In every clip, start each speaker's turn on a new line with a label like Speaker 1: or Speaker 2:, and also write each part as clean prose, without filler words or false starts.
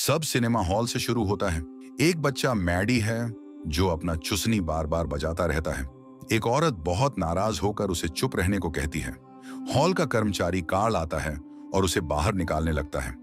Speaker 1: सब cinema hall से शुरू होता है। एक बच्चा मैडी है जो अपना चुसनी बार बार बजाता रहता है। एक औरत बहुत नाराज होकर उसे चुप रहने को कहती है। हॉल का कर्मचारी कार्ल आता है और उसे बाहर निकालने लगता है।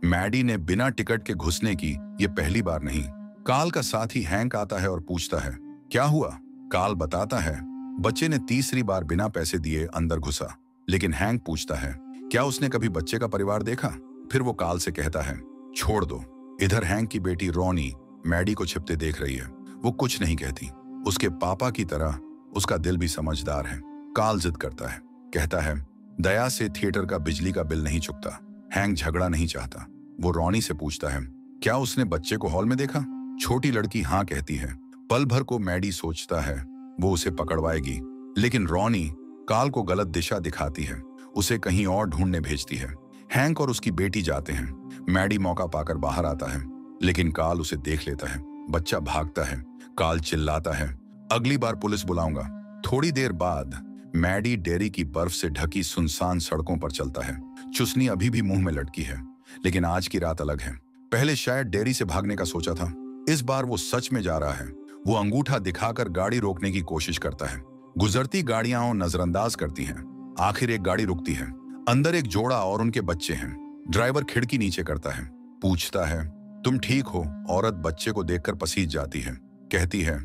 Speaker 1: मैडी ने बिना टिकट के घुसने की ये पहली बार नहीं। कार्ल का साथी हैंक आता है और पूछता है, क्या हुआ? कार्ल बताता है, बच्चे ने तीसरी बार बिना पैसे दिए अंदर घुसा। लेकिन हैंक पूछता है, क्या उसने कभी बच्चे का परिवार देखा? फिर वो कार्ल से कहता है, छोड़ दो। इधर हैंक की बेटी रोनी मैडी को छिपते देख रही है। वो कुछ नहीं कहती। उसके पापा की तरह उसका दिल भी समझदार है। कार्ल जिद करता है, कहता है, दया से थिएटर का बिजली का बिल नहीं चुकता। हैंक झगड़ा नहीं चाहता। वो रोनी से पूछता है, क्या उसने बच्चे को हॉल में देखा? छोटी लड़की हाँ कहती है। पल भर को मैडी सोचता है वो उसे पकड़वाएगी, लेकिन रोनी कार्ल को गलत दिशा दिखाती है, उसे कहीं और ढूंढने भेजती है। हैंक और उसकी बेटी जाते हैं। मैडी मौका पाकर बाहर आता है, लेकिन कार्ल उसे देख लेता है। बच्चा भागता है। कार्ल चिल्लाता है, अगली बार पुलिस बुलाऊंगा। थोड़ी देर बाद मैडी डेरी की बर्फ से ढकी सुनसान सड़कों पर चलता है। चुसनी अभी भी मुंह में लटकी है, लेकिन आज की रात अलग है। पहले शायद डेरी से भागने का सोचा था, इस बार वो सच में जा रहा है। वो अंगूठा दिखाकर गाड़ी रोकने की कोशिश करता है। गुजरती गाड़ियां नजरअंदाज करती हैं। आखिर एक गाड़ी रुकती है। अंदर एक जोड़ा और उनके बच्चे हैं। ड्राइवर खिड़की नीचे करता है, पूछता है, तुम ठीक हो? औरत बच्चे को देखकर पसीज जाती है, कहती है,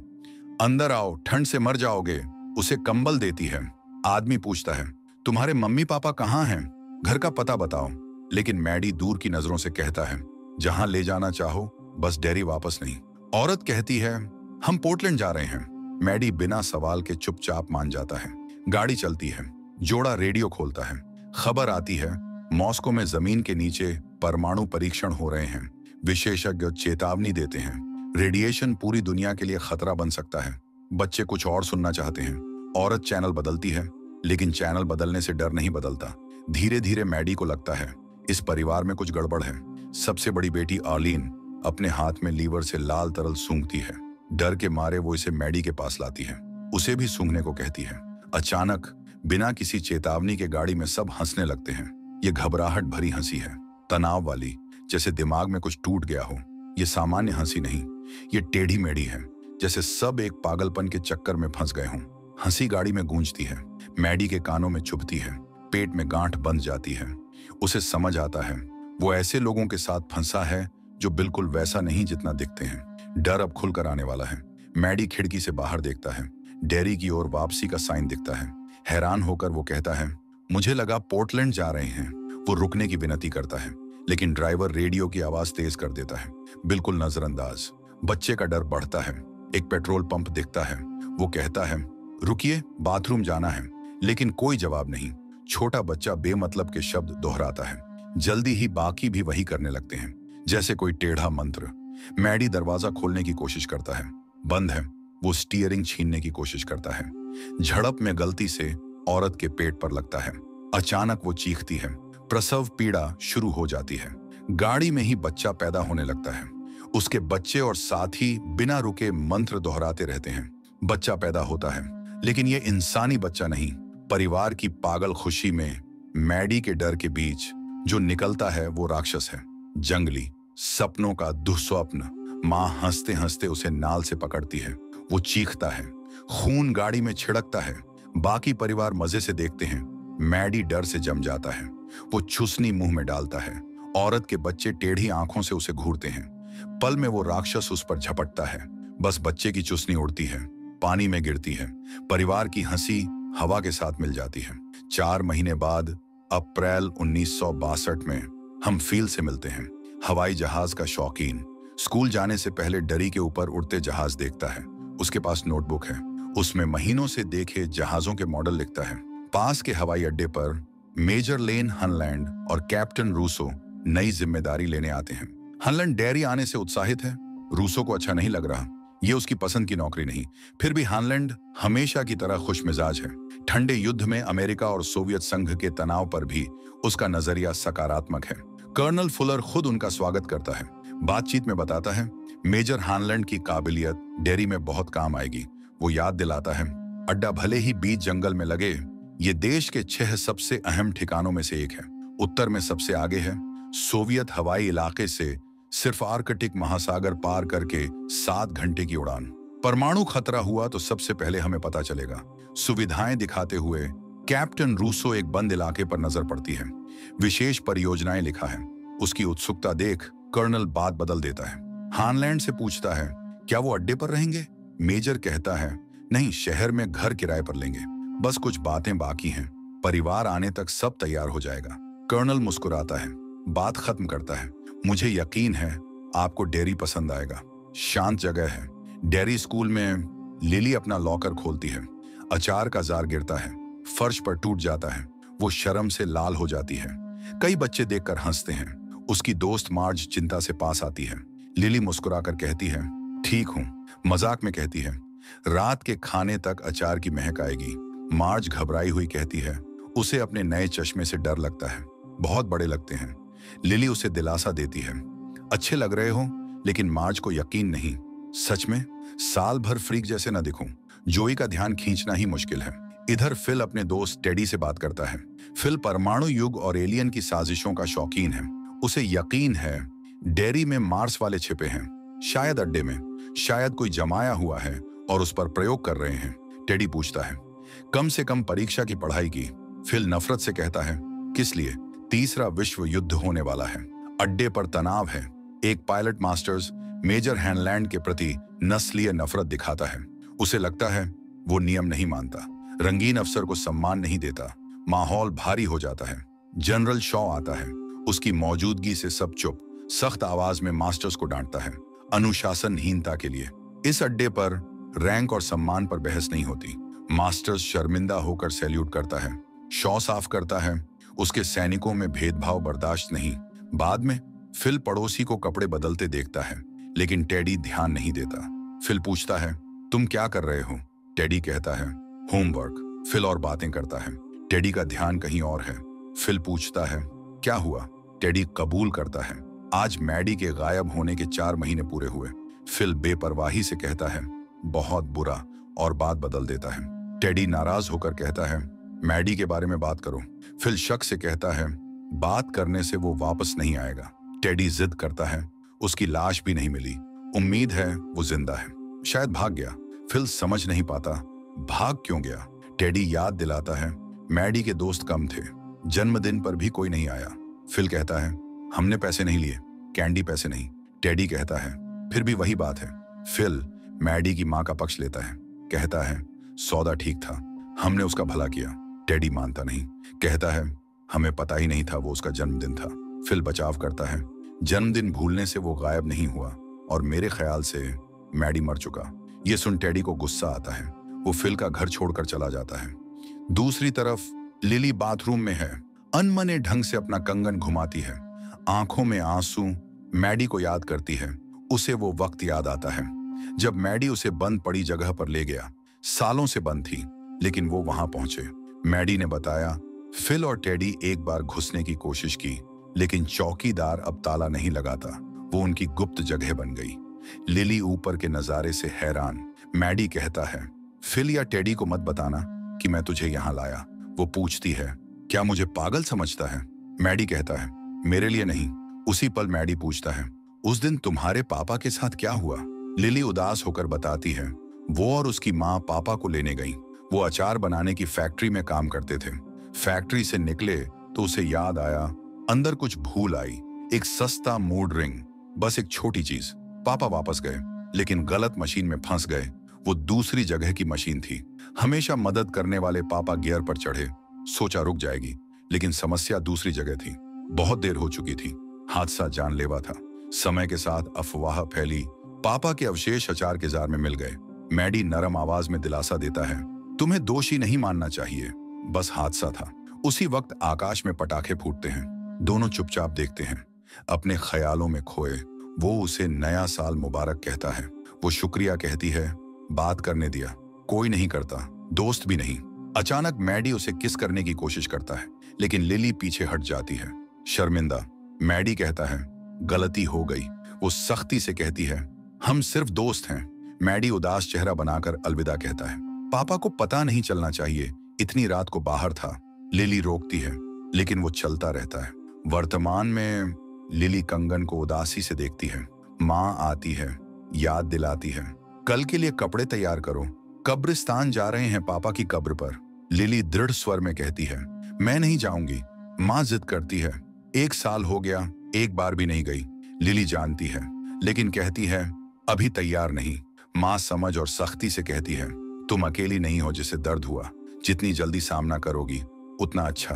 Speaker 1: अंदर आओ, ठंड से मर जाओगे। उसे कंबल देती है। आदमी पूछता है, तुम्हारे मम्मी पापा कहाँ हैं? घर का पता बताओ। लेकिन मैडी दूर की नजरों से कहता है, जहां ले जाना चाहो, बस डेरी वापस नहीं। औरत कहती है, हम पोर्टलैंड जा रहे हैं। मैडी बिना सवाल के चुपचाप मान जाता है। गाड़ी चलती है। जोड़ा रेडियो खोलता है। खबर आती है, मॉस्को में जमीन के नीचे परमाणु परीक्षण हो रहे हैं। विशेषज्ञ चेतावनी देते हैं, रेडिएशन पूरी दुनिया के लिए खतरा बन सकता है। बच्चे कुछ और सुनना चाहते हैं। औरत चैनल बदलती है, लेकिन चैनल बदलने से डर नहीं बदलता। धीरे धीरे मैडी को लगता है इस परिवार में कुछ गड़बड़ है। सबसे बड़ी बेटी आर्लीन अपने हाथ में लीवर से लाल तरल सूंघती है। डर के मारे वो इसे मैडी के पास लाती है, उसे भी सूंघने को कहती है। अचानक बिना किसी चेतावनी के गाड़ी में सब हंसने लगते हैं। ये घबराहट भरी हंसी है, तनाव वाली, जैसे दिमाग में कुछ टूट गया हो। ये सामान्य हंसी नहीं, ये टेढ़ी मेढ़ी है, जैसे सब एक पागलपन के चक्कर में फंस गए हों। हंसी गाड़ी में गूंजती है, मैडी के कानों में चुभती है, पेट में गांठ बंध जाती है। उसे समझ आता है वो ऐसे लोगों के साथ फंसा है जो बिल्कुल वैसा नहीं जितना दिखते हैं। डर अब खुलकर आने वाला है। मैडी खिड़की से बाहर देखता है। डेरी की ओर वापसी का साइन दिखता है। हैरान होकर वो कहता है, मुझे लगा पोर्टलैंड जा रहे हैं। वो रुकने की विनती करता है, लेकिन ड्राइवर रेडियो की आवाज तेज कर देता है, बिल्कुल नजरअंदाज। बच्चे का डर बढ़ता है। एक पेट्रोल पंप दिखता है। वो कहता है, रुकिए, बाथरूम जाना है। लेकिन कोई जवाब नहीं। छोटा बच्चा बेमतलब के शब्द दोहराता है। जल्दी ही बाकी भी वही करने लगते हैं, जैसे कोई टेढ़ा मंत्र। मैडी दरवाजा खोलने की कोशिश करता है, बंद है। वो स्टीयरिंग छीनने की कोशिश करता है। झड़प में गलती से औरत के पेट पर लगता है। अचानक वो चीखती है। प्रसव पीड़ा शुरू हो जाती है। गाड़ी में ही बच्चा पैदा होने लगता है। उसके बच्चे और साथी बिना रुके मंत्र दोहराते रहते हैं। बच्चा पैदा होता है, लेकिन ये इंसानी बच्चा नहीं। परिवार की पागल खुशी में मैडी के डर के बीच जो निकलता है वो राक्षस है, जंगली, सपनों का दुस्वप्न। माँ हंसते हंसते उसे नाल से पकड़ती है। वो चीखता है, खून गाड़ी में छिड़कता है। बाकी परिवार मजे से देखते हैं। मैडी डर से जम जाता है। वो चुसनी मुंह में डालता है। औरत के बच्चे टेढ़ी आंखों से उसे घूरते हैं। पल में वो राक्षस उस पर झपटता है। बस बच्चे की चुसनी उड़ती है, पानी में गिरती है। परिवार की हंसी हवा के साथ मिल जाती है। 4 महीने बाद अप्रैल 1962 में हम फील्ड से मिलते हैं। हवाई जहाज का शौकीन स्कूल जाने से पहले डरी के ऊपर उड़ते जहाज देखता है। उसके पास नोटबुक है, उसमें महीनों से देखे जहाजों के मॉडल लिखता है। पास के हवाई अड्डे पर मेजर लेन हनलैंड और कैप्टन रूसो नई जिम्मेदारी लेने आते हैं। हनलैंड डेरी आने से उत्साहित है। रूसो को अच्छा नहीं लग रहा, ये उसकी पसंद की नौकरी नहीं। फिर भी हनलैंड हमेशा की तरह खुशमिजाज है। ठंडे युद्ध में अमेरिका और सोवियत संघ के तनाव पर भी उसका नजरिया सकारात्मक है। कर्नल फुलर खुद उनका स्वागत करता है। बातचीत में बताता है, मेजर हानलैंड की काबिलियत डेरी में बहुत काम आएगी। वो याद दिलाता है, अड्डा भले ही बीच जंगल में लगे, ये देश के 6 सबसे अहम ठिकानों में से एक है। उत्तर में सबसे आगे है। सोवियत हवाई इलाके से सिर्फ आर्कटिक महासागर पार करके 7 घंटे की उड़ान। परमाणु खतरा हुआ तो सबसे पहले हमें पता चलेगा। सुविधाएं दिखाते हुए कैप्टन रूसो एक बंद इलाके पर नजर पड़ती है। विशेष परियोजनाएं लिखा है। उसकी उत्सुकता देख कर्नल बात बदल देता है। हानलैंड से पूछता है, क्या वो अड्डे पर रहेंगे? मेजर कहता है, नहीं, शहर में घर किराए पर लेंगे, बस कुछ बातें बाकी हैं, परिवार आने तक सब तैयार हो जाएगा। कर्नल मुस्कुराता है, बात खत्म करता है, मुझे यकीन है आपको डेयरी पसंद आएगा। शांत जगह है। डेयरी स्कूल में लिली अपना लॉकर खोलती है। अचार का जार गिरता है, फर्श पर टूट जाता है। वो शर्म से लाल हो जाती है। कई बच्चे देखकर हंसते हैं। उसकी दोस्त मार्ज चिंता से पास आती है। लिली मुस्कुराकर कहती है, ठीक हूं। मजाक में कहती है, रात के खाने तक अचार की महक आएगी। मार्ज घबराई हुई कहती है, उसे अपने नए चश्मे से डर लगता है, बहुत बड़े लगते हैं। लिली उसे दिलासा देती है, अच्छे लग रहे हो, लेकिन मार्ज को यकीन नहीं। सच में? साल भर फ्रीक जैसे न दिखूं। जोई का ध्यान खींचना ही मुश्किल है। इधर फिल अपने दोस्त टेडी से बात करता है। फिल परमाणु युग और एलियन की साजिशों का शौकीन है। उसे यकीन है डेयरी में मार्स वाले छिपे हैं, शायद अड्डे में, शायद कोई जमाया हुआ है और उस पर प्रयोग कर रहे हैं। टेडी पूछता है, कम से कम परीक्षा की पढ़ाई की? फिल नफरत से कहता है, किस लिए? तीसरा विश्व युद्ध होने वाला है। अड्डे पर तनाव है। एक पायलट मास्टर्स मेजर हैनलैंड के प्रति नस्लीय नफरत दिखाता है। उसे लगता है वो नियम नहीं मानता, रंगीन अफसर को सम्मान नहीं देता। माहौल भारी हो जाता है। जनरल शॉ आता है। उसकी मौजूदगी से सब चुप। सख्त आवाज में मास्टर्स को डांटता है, अनुशासनहीनता के लिए। इस अड्डे पर रैंक और सम्मान पर बहस नहीं होती। मास्टर्स शर्मिंदा होकर सैल्यूट करता है। शॉ साफ करता है, उसके सैनिकों में भेदभाव बर्दाश्त नहीं। बाद में फिल पड़ोसी को कपड़े बदलते देखता है, लेकिन टेडी ध्यान नहीं देता। फिल पूछता है, तुम क्या कर रहे हो? टेडी कहता है, होमवर्क। फिल और बातें करता है। टेडी का ध्यान कहीं और है। फिल पूछता है, क्या हुआ? टेडी कबूल करता है, आज मैडी के गायब होने के 4 महीने पूरे हुए। फिल बेपरवाही से कहता है, बहुत बुरा, और बात बदल देता है। टेडी नाराज होकर कहता है, मैडी के बारे में बात करो। फिल शक से कहता है, बात करने से वो वापस नहीं आएगा। टेडी जिद करता है, उसकी लाश भी नहीं मिली, उम्मीद है वो जिंदा है, शायद भाग गया। फिल समझ नहीं पाता भाग क्यों गया। टेडी याद दिलाता है, मैडी के दोस्त कम थे, जन्मदिन पर भी कोई नहीं आया। फिल कहता है, हमने पैसे नहीं लिए, कैंडी पैसे नहीं। टेडी कहता है, फिर भी वही बात है। फिल मैडी की मां का पक्ष लेता है, कहता है, सौदा ठीक था, हमने उसका भला किया। टेडी मानता नहीं, कहता है, हमें पता ही नहीं था वो उसका जन्मदिन था। फिल बचाव करता है, जन्मदिन भूलने से वो गायब नहीं हुआ, और मेरे ख्याल से मैडी मर चुका। ये सुन टेडी को गुस्सा आता है। वो फिल का घर छोड़कर चला जाता है। दूसरी तरफ लिली बाथरूम में है। अनमने ढंग से अपना कंगन घुमाती है। आंखों में आंसू। मैडी को याद करती है। उसे वो वक्त याद आता है जब मैडी उसे बंद पड़ी जगह पर ले गया। सालों से बंद थी, लेकिन वो वहां पहुंचे। मैडी ने बताया, फिल और टेडी एक बार घुसने की कोशिश की, लेकिन चौकीदार अब ताला नहीं लगाता। वो उनकी गुप्त जगह बन गई। लिली ऊपर के नजारे से हैरान। मैडी कहता है, फिल या टेडी को मत बताना कि मैं तुझे यहां लाया। वो पूछती है, क्या मुझे पागल समझता है? मैडी कहता है, मेरे लिए नहीं। उसी पल मैडी पूछता है, उस दिन तुम्हारे पापा के साथ क्या हुआ? लिली उदास होकर बताती है, वो और उसकी माँ पापा को लेने गई। वो अचार बनाने की फैक्ट्री में काम करते थे। फैक्ट्री से निकले तो उसे याद आया, अंदर कुछ भूल आई, एक सस्ता मूड रिंग, बस एक छोटी चीज। पापा वापस गए, लेकिन गलत मशीन में फंस गए। वो दूसरी जगह की मशीन थी। हमेशा मदद करने वाले पापा गियर पर चढ़े। सोचा रुक जाएगी, लेकिन समस्या दूसरी जगह थी। बहुत देर हो चुकी थी। हादसा जानलेवा था। समय के साथ अफवाह फैली। पापा के अवशेष अचार के जार में मिल गए। मैडी नरम आवाज में दिलासा देता है, तुम्हें दोषी नहीं मानना चाहिए, बस हादसा था। उसी वक्त आकाश में पटाखे फूटते हैं। दोनों चुपचाप देखते हैं, अपने ख्यालों में खोए। वो उसे नया साल मुबारक कहता है। वो शुक्रिया कहती है, बात करने दिया। कोई नहीं करता, दोस्त भी नहीं। अचानक मैडी उसे किस करने की कोशिश करता है, लेकिन लिली पीछे हट जाती है, शर्मिंदा। मैडी कहता है, गलती हो गई। वो सख्ती से कहती है, हम सिर्फ दोस्त हैं। मैडी उदास चेहरा बनाकर अलविदा कहता है। पापा को पता नहीं चलना चाहिए, इतनी रात को बाहर था। लिली रोकती है, लेकिन वो चलता रहता है। वर्तमान में लिली कंगन को उदासी से देखती है। माँ आती है, याद दिलाती है, कल के लिए कपड़े तैयार करो, कब्रिस्तान जा रहे हैं पापा की कब्र पर। लिली दृढ़ स्वर में कहती है, मैं नहीं जाऊंगी। माँ जिद करती है, 1 साल हो गया, एक बार भी नहीं गई। लिली जानती है, लेकिन कहती है, अभी तैयार नहीं। माँ समझ और सख्ती से कहती है, तुम अकेली नहीं हो जिसे दर्द हुआ, जितनी जल्दी सामना करोगी उतना अच्छा।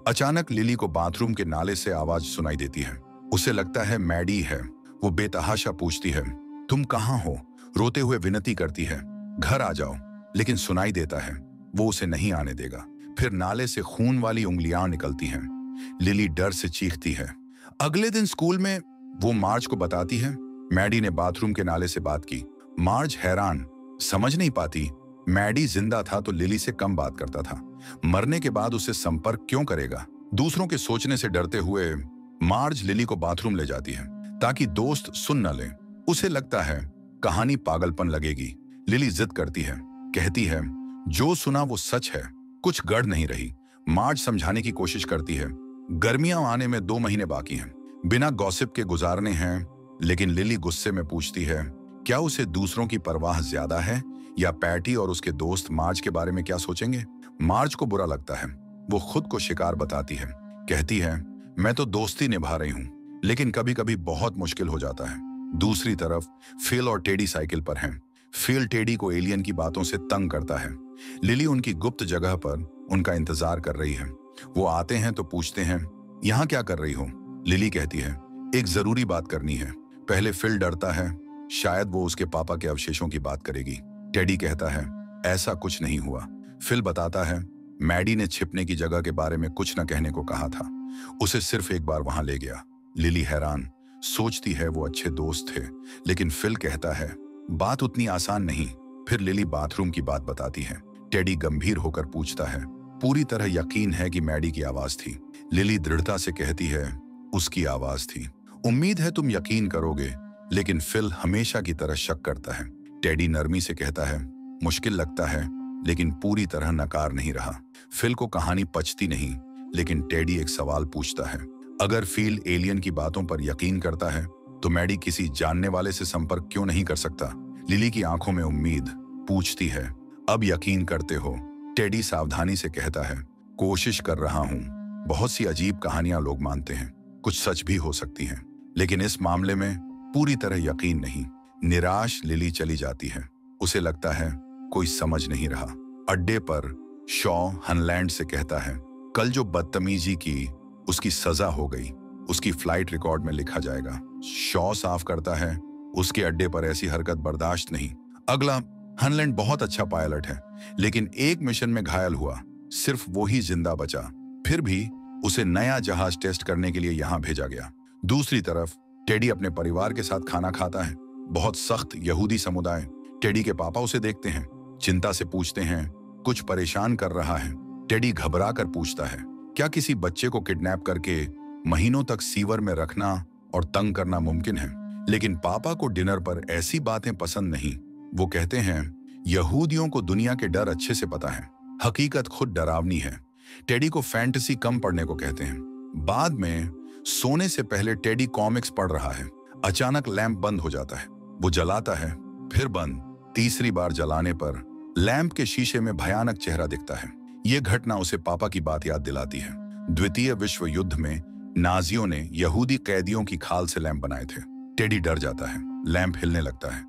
Speaker 1: अचानक लिली को बाथरूम के नाले से आवाज सुनाई देती है। उसे लगता है मैडी है। वो बेतहाशा पूछती है, तुम कहाँ हो? रोते हुए विनती करती है, घर आ जाओ। लेकिन सुनाई देता है, वो उसे नहीं आने देगा। फिर नाले से खून वाली उंगलियां निकलती हैं। लिली डर से चीखती है। अगले दिन स्कूल में वो मार्ज को बताती है, मैडी ने बाथरूम के नाले से बात की। मार्ज हैरान, समझ नहीं पाती, मैडी जिंदा था तो लिली से कम बात करता था, मरने के बाद उससे संपर्क क्यों करेगा? दूसरों के सोचने से डरते हुए मार्ज लिली को बाथरूम ले जाती है ताकि दोस्त सुन न ले। उसे लगता है कहानी पागलपन लगेगी। लिली जिद करती है, कहती है, जो सुना वो सच है, कुछ गढ़ नहीं रही। मार्ज समझाने की कोशिश करती है, गर्मियां आने में 2 महीने बाकी हैं, बिना गॉसिप के गुजारने हैं। लेकिन लिली गुस्से में पूछती है, क्या उसे दूसरों की परवाह ज्यादा है या पैटी और उसके दोस्त मार्ज के बारे में क्या सोचेंगे? मार्ज को बुरा लगता है। वो खुद को शिकार बताती है, कहती है, मैं तो दोस्ती निभा रही हूं, लेकिन कभी कभी बहुत मुश्किल हो जाता है। दूसरी तरफ फिल और टेडी साइकिल पर हैं। फिल टेडी को एलियन की बातों से तंग करता है। लिली उनकी गुप्त जगह पर उनका इंतजार कर रही है। वो आते हैं तो पूछते हैं, यहाँ क्या कर रही हो? लिली कहती है, एक जरूरी बात करनी है। पहले फिल डरता है, शायद वो उसके पापा के अवशेषों की बात करेगी। टेडी कहता है, ऐसा कुछ नहीं हुआ। फिल बताता है, मैडी ने छिपने की जगह के बारे में कुछ न कहने को कहा था, उसे सिर्फ एक बार वहां ले गया। लिली हैरान, सोचती है वो अच्छे दोस्त थे, लेकिन फिल कहता है, बात उतनी आसान नहीं। फिर लिली बाथरूम की बात बताती है। टेडी गंभीर होकर पूछता है, पूरी तरह यकीन है कि मैडी की आवाज थी? लिली दृढ़ता से कहती है, उसकी आवाज थी। उम्मीद है तुम यकीन करोगे। लेकिन फिल हमेशा की तरह शक करता है। टेडी नरमी से कहता है, मुश्किल लगता है, लेकिन पूरी तरह नकार नहीं रहा। फिल को कहानी पचती नहीं, लेकिन टेडी एक सवाल पूछता है, अगर फिल एलियन की बातों पर यकीन करता है तो मैडी किसी जानने वाले से संपर्क क्यों नहीं कर सकता? लिली की आंखों में उम्मीद, पूछती है, अब यकीन करते हो? टेडी सावधानी से कहता है, कोशिश कर रहा हूं। बहुत सी अजीब कहानियां लोग मानते हैं, कुछ सच भी हो सकती हैं, लेकिन इस मामले में पूरी तरह यकीन नहीं। निराश लिली चली जाती है। उसे लगता है कोई समझ नहीं रहा। अड्डे पर शॉ हनलैंड से कहता है, कल जो बदतमीजी की उसकी सजा हो गई, उसकी फ्लाइट रिकॉर्ड में लिखा जाएगा। शॉ साफ करता है, उसके अड्डे पर ऐसी हरकत बर्दाश्त नहीं। अगला, हनलैंड बहुत अच्छा पायलट है, लेकिन एक मिशन में घायल हुआ, सिर्फ वो ही जिंदा बचा, फिर भी उसे नया जहाज टेस्ट करने के लिए यहां भेजा गया। दूसरी तरफ टेडी अपने परिवार के साथ खाना खाता है। बहुत सख्त यहूदी समुदाय। टेडी के पापा उसे देखते हैं, चिंता से पूछते हैं, कुछ परेशान कर रहा है? टेडी घबरा कर पूछता है, क्या किसी बच्चे को किडनैप करके महीनों तक सीवर में रखना और तंग करना मुमकिन है? लेकिन पापा को डिनर पर ऐसी बातें पसंद नहीं। वो कहते हैं, यहूदियों को दुनिया के डर अच्छे से पता है, हकीकत खुद डरावनी है। टेडी को फैंटेसी कम पढ़ने को कहते हैं। बाद में सोने से पहले टेडी कॉमिक्स पढ़ रहा है। अचानक लैंप बंद हो जाता है। वो जलाता है, फिर बंद। तीसरी बार जलाने पर लैंप के शीशे में भयानक चेहरा दिखता है। ये घटना उसे पापा की बात याद दिलाती है। द्वितीय विश्व युद्ध में नाजियों ने यहूदी कैदियों की खाल से लैंप बनाए थे। टेडी डर जाता है, लैंप हिलने लगता है।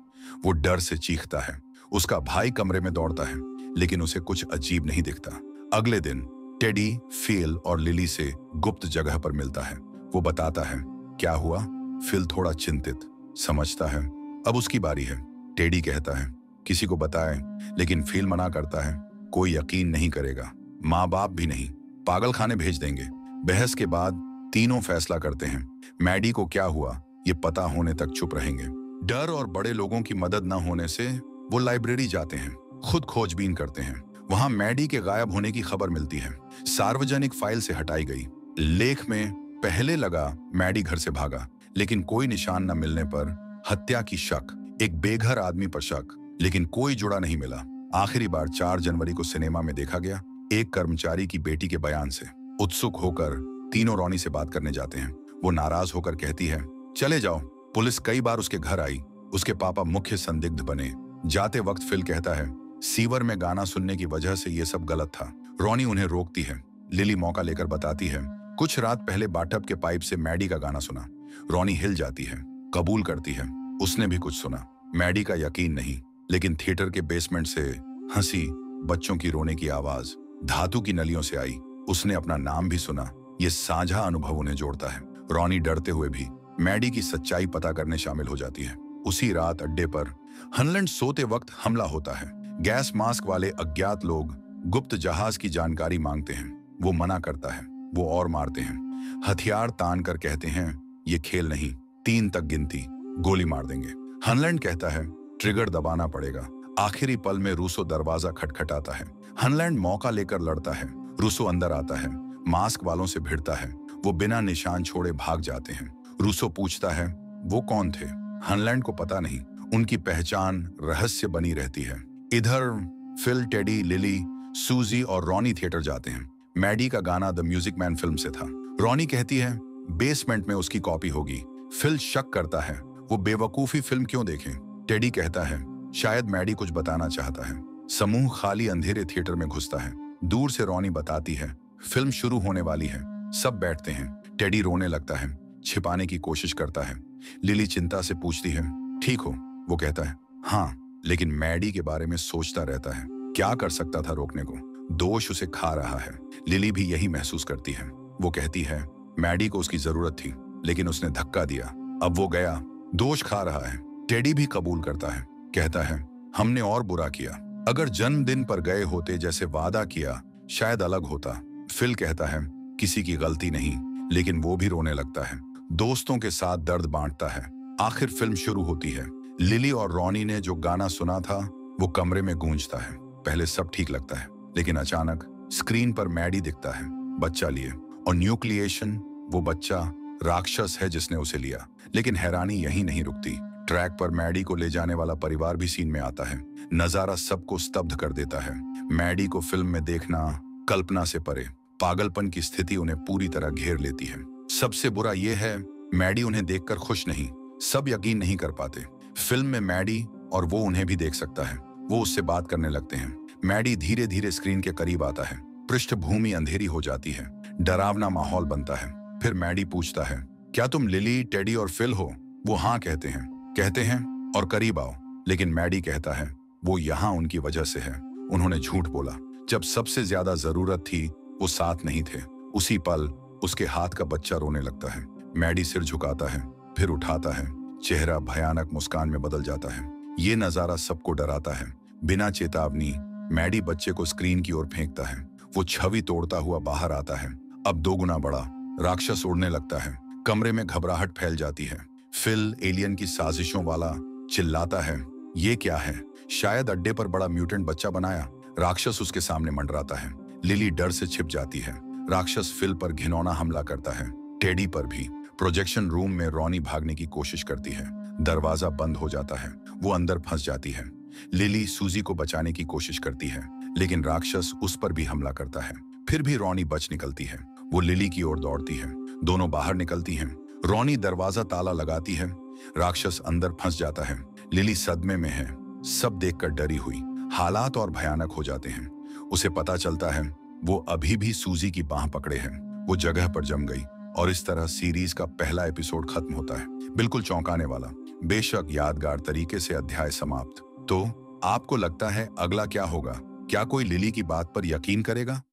Speaker 1: वो डर से चीखता है। उसका भाई कमरे में दौड़ता है, लेकिन उसे कुछ अजीब नहीं दिखता। अगले दिन टेडी फिल और लिली से गुप्त जगह पर मिलता है। वो बताता है, क्या हुआ? फिल थोड़ा चिंतित, समझता है अब उसकी बारी है। टेडी कहता है, किसी को बताए, लेकिन फिल मना करता है, कोई यकीन नहीं करेगा, माँ बाप भी नहीं, पागल खाने भेज देंगे। बहस के बाद तीनों फैसला करते हैं, मैडी को क्या हुआ ये पता होने तक चुप रहेंगे। डर और बड़े लोगों की मदद न होने से वो लाइब्रेरी जाते हैं, खुद खोजबीन करते हैं। वहां मैडी के गायब होने की खबर मिलती है, सार्वजनिक फाइल से हटाई गई। लेख में पहले लगा मैडी घर से भागा, लेकिन कोई निशान न मिलने पर हत्या की शक, एक बेघर आदमी पर शक, लेकिन कोई जुड़ा नहीं मिला। आखिरी बार 4 जनवरी को सिनेमा में देखा गया, एक कर्मचारी की बेटी के बयान से। उत्सुक होकर तीनों रॉनी से बात करने जाते हैं। वो नाराज होकर कहती है, चले जाओ। पुलिस कई बार उसके घर आई। उसके पापा मुख्य संदिग्ध बने। जाते वक्त फिल कहता है, सीवर में गाना सुनने की वजह से ये सब गलत था। रॉनी उन्हें रोकती है। लिली मौका लेकर बताती है, कुछ रात पहले बाथटब के पाइप से मैडी का गाना सुना। रॉनी हिल जाती है, कबूल करती है, उसने भी कुछ सुना। मैडी का यकीन नहीं, लेकिन थिएटर के बेसमेंट से हंसी, बच्चों की रोने की आवाज धातु की नलियों से आई। उसने अपना नाम भी सुना। ये साझा अनुभव उन्हें जोड़ता है। रॉनी डरते हुए भी मैडी की सच्चाई पता करने शामिल हो जाती है। उसी रात अड्डे पर हनलैंड सोते वक्त हमला होता है। गैस मास्क वाले अज्ञात लोग गुप्त जहाज की जानकारी मांगते हैं। वो मना करता है। वो और मारते हैं। हथियार तान कर कहते हैं, ये खेल नहीं, 3 तक गिनती, गोली मार देंगे। हनलैंड कहता है, ट्रिगर दबाना पड़ेगा। आखिरी पल में रूसो दरवाजा खटखटाता है। हनलैंड मौका लेकर लड़ता है। रूसो अंदर आता है, मास्क वालों से भिड़ता है। वो बिना निशान छोड़े भाग जाते हैं। रूसो पूछता है, वो कौन थे? हनलैंड को पता नहीं। उनकी पहचान रहस्य बनी रहती है। इधर फिल, टेडी, लिली, सूजी और रॉनी थिएटर जाते हैं। मैडी का गाना द म्यूजिक मैन फिल्म से था। रॉनी कहती है, बेसमेंट में उसकी कॉपी होगी। फिल शक करता है, वो बेवकूफी फिल्म क्यों देखें? टेडी कहता है, शायद मैडी कुछ बताना चाहता है। समूह खाली अंधेरे थिएटर में घुसता है। दूर से रॉनी बताती है, फिल्म शुरू होने वाली है। सब बैठते हैं। टेडी रोने लगता है, छिपाने की कोशिश करता है। लिली चिंता से पूछती है, ठीक हो? वो कहता है, हाँ, लेकिन मैडी के बारे में सोचता रहता है। क्या कर सकता था रोकने को? दोष उसे खा रहा है। लिली भी यही महसूस करती है। वो कहती है, मैडी को उसकी जरूरत थी, लेकिन उसने धक्का दिया। अब वो गया, दोष खा रहा है। टेडी भी कबूल करता है, कहता है, हमने और बुरा किया। अगर जन्मदिन पर गए होते जैसे वादा किया, शायद अलग होता। फिल कहता है, किसी की गलती नहीं, लेकिन वो भी रोने लगता है। दोस्तों के साथ दर्द बांटता है। आखिर फिल्म शुरू होती है। लिली और रॉनी ने जो गाना सुना था वो कमरे में गूंजता है। पहले सब ठीक लगता है, लेकिन अचानक स्क्रीन पर मैडी दिखता है, बच्चा लिए। और न्यूक्लिएशन, वो बच्चा राक्षस है जिसने उसे लिया। लेकिन हैरानी यही नहीं रुकती। ट्रैक पर मैडी को ले जाने वाला परिवार भी सीन में आता है। नजारा सबको स्तब्ध कर देता है। मैडी को फिल्म में देखना कल्पना से परे। पागलपन की स्थिति उन्हें पूरी तरह घेर लेती है। सबसे बुरा यह है, मैडी उन्हें देखकर खुश नहीं। सब यकीन नहीं कर पाते। फिल्म में मैडी और वो उन्हें भी देख सकता है। वो उससे बात करने लगते हैं। मैडी धीरे धीरे स्क्रीन के करीब आता है। पृष्ठभूमि अंधेरी हो जाती है। डरावना माहौल बनता है। फिर मैडी पूछता है, क्या तुम लिली, टेडी और फिल हो? वो हाँ कहते हैं और करीब आओ। लेकिन मैडी कहता है, वो यहाँ उनकी वजह से है। उन्होंने झूठ बोला। जब सबसे ज्यादा जरूरत थी वो साथ नहीं थे। उसी पल उसके हाथ का बच्चा रोने लगता है। मैडी सिर झुकाता है, फिर उठाता है। चेहरा भयानक मुस्कान में बदल जाता है। ये नजारा सबको डराता है। बिना चेतावनी मैडी बच्चे को स्क्रीन की ओर फेंकता है। वो छवि तोड़ता हुआ बाहर आता है, अब 2 गुना बड़ा। राक्षस उड़ने लगता है। कमरे में घबराहट फैल जाती है। फिल एलियन की साजिशों वाला चिल्लाता है, ये क्या है? शायद अड्डे पर बड़ा म्यूटेंट बच्चा बनाया। राक्षस उसके सामने मंडराता है। लिली डर से छिप जाती है। राक्षस फिल पर घिनौना हमला करता है, टेडी पर भी। प्रोजेक्शन रूम में रॉनी भागने की कोशिश करती है। दरवाजा बंद हो जाता है। वो अंदर फंस जाती है। लिली सूजी को बचाने की कोशिश करती है, लेकिन राक्षस उस पर भी हमला करता है। फिर भी रॉनी बच निकलती है। वो लिली की ओर दौड़ती है। दोनों बाहर निकलती हैं। रॉनी दरवाजा ताला लगाती है। राक्षस अंदर फंस जाता है। लिली सदमे में है, सब देखकर डरी हुई। हालात और भयानक हो जाते हैं। उसे पता चलता है वो अभी भी सूजी की बाह पकड़े है। वो जगह पर जम गई और इस तरह सीरीज का पहला एपिसोड खत्म होता है। बिल्कुल चौंकाने वाला, बेशक यादगार तरीके से अध्याय समाप्त। तो आपको लगता है अगला क्या होगा? क्या कोई लिली की बात पर यकीन करेगा?